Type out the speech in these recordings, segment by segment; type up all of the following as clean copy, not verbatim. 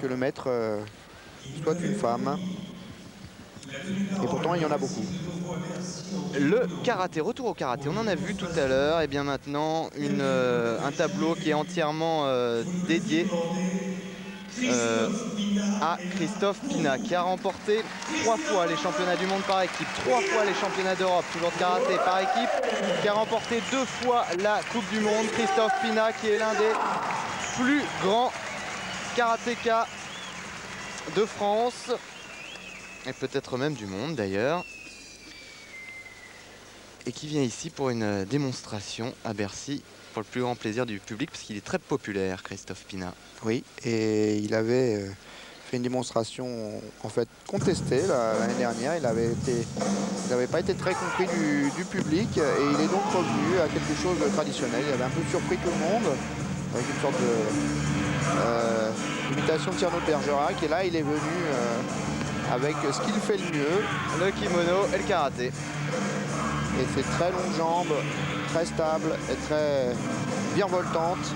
que le maître soit une femme. Et pourtant, il y en a beaucoup. Le karaté, retour au karaté, on en a vu tout à l'heure. Et bien maintenant, un tableau qui est entièrement dédié à Christophe Pina, qui a remporté 3 fois les championnats du monde par équipe, 3 fois les championnats d'Europe, toujours de karaté par équipe, qui a remporté 2 fois la Coupe du Monde. Christophe Pina, qui est l'un des plus grands karatékas de France, et peut-être même du monde d'ailleurs, et qui vient ici pour une démonstration à Bercy, pour le plus grand plaisir du public, parce qu'il est très populaire, Christophe Pina. Oui, et il avait fait une démonstration en fait contestée l'année dernière. Il n'avait pas été très compris du public, et il est donc revenu à quelque chose de traditionnel. Il avait un peu surpris tout le monde avec une sorte d'imitation de Cyrano de Bergerac, et là il est venu avec ce qu'il fait le mieux, le kimono et le karaté. Et ses très longues jambes, très stables et très virevoltantes.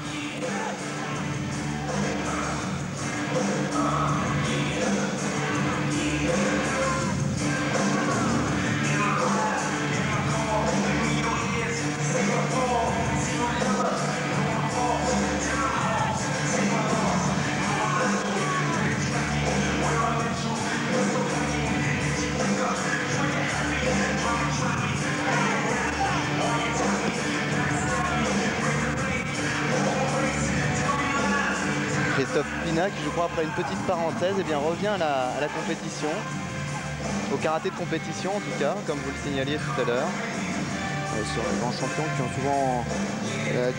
Christophe Pina, qui je crois après une petite parenthèse revient à la compétition, au karaté de compétition en tout cas, comme vous le signaliez tout à l'heure. Ce sont les grands champions qui ont souvent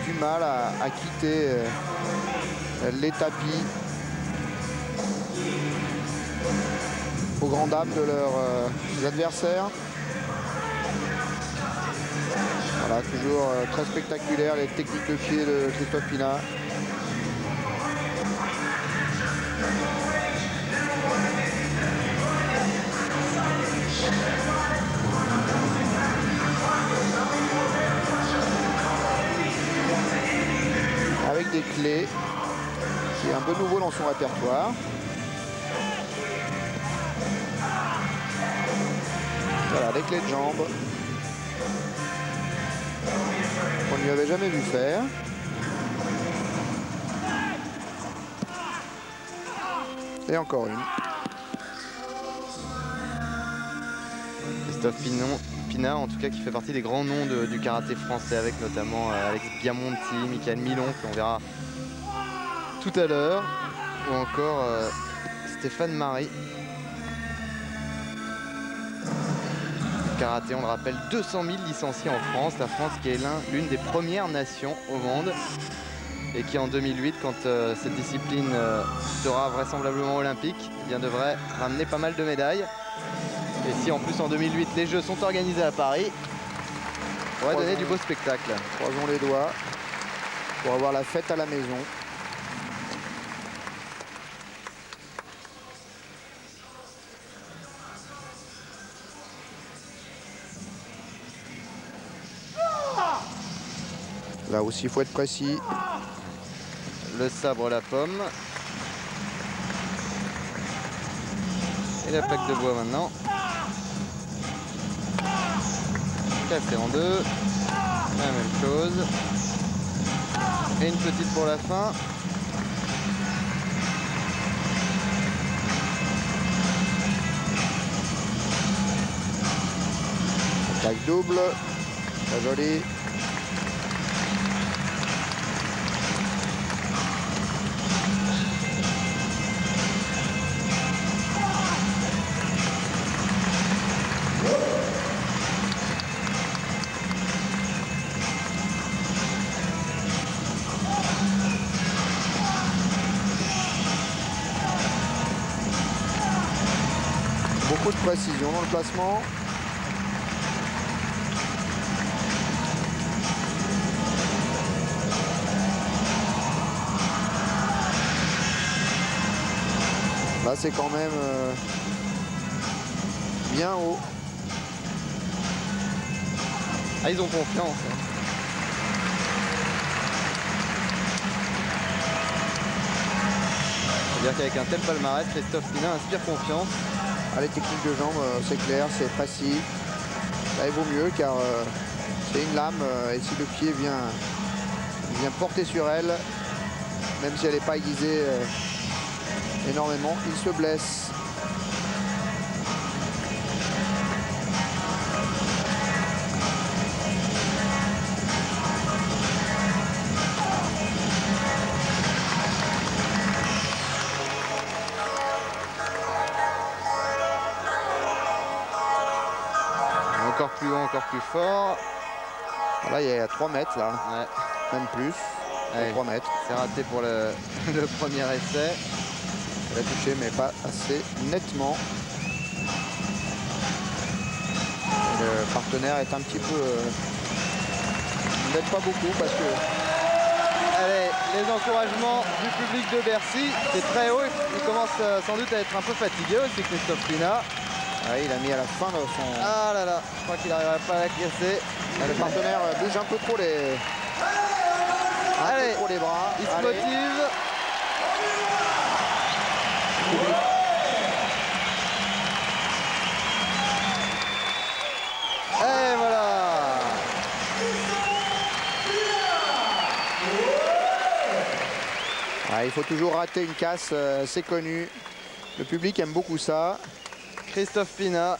du mal à quitter les tapis aux grandes dames de leurs adversaires. Voilà, toujours très spectaculaire les techniques de pied de Christophe Pina. Avec des clés, c'est un peu nouveau dans son répertoire. Voilà, des clés de jambes qu'on ne lui avait jamais vu faire. Et encore une. Christophe Pina, en tout cas, qui fait partie des grands noms du karaté français, avec notamment Alex Biamonti, Michael Milon, qu'on verra tout à l'heure, ou encore Stéphane Marie. Karaté, on le rappelle, 200 000 licenciés en France. La France qui est l'une des premières nations au monde, et qui en 2008, quand cette discipline sera vraisemblablement olympique, eh bien, devrait ramener pas mal de médailles. Et si en plus en 2008 les Jeux sont organisés à Paris, on va donner du beau spectacle. Croisons les doigts pour avoir la fête à la maison. Là aussi, il faut être précis. Le sabre à la pomme. Et la plaque de bois maintenant. Cassé en deux. La même chose. Et une petite pour la fin. Plaque double. Très joli. Beaucoup de précision dans le placement. Là, c'est quand même bien haut. Ah, ils ont confiance. Hein. C'est-à-dire qu'avec un tel palmarès, Christophe Pina inspire confiance. Ah, les techniques de jambes, c'est clair, c'est facile. Là, il vaut mieux car c'est une lame et si le pied vient porter sur elle, même si elle n'est pas aiguisée énormément, il se blesse. Encore plus haut, encore plus fort. Là, il y a 3 mètres, là. Ouais. Même plus. Allez, 3 mètres. c'est raté pour le premier essai. Elle a touché, mais pas assez nettement. Et le partenaire est un petit peu... n'aide pas beaucoup parce que... Allez, les encouragements du public de Bercy. C'est très haut. Il commence sans doute à être un peu fatigué aussi, Christophe Pina. Ouais, il a mis à la fin de son... Ah là là, je crois qu'il n'arriverait pas à la casser. Le partenaire bouge un peu trop les... Allez, trop les bras. il se motive. Et voilà. Ah, il faut toujours rater une casse, c'est connu. Le public aime beaucoup ça. Christophe Pina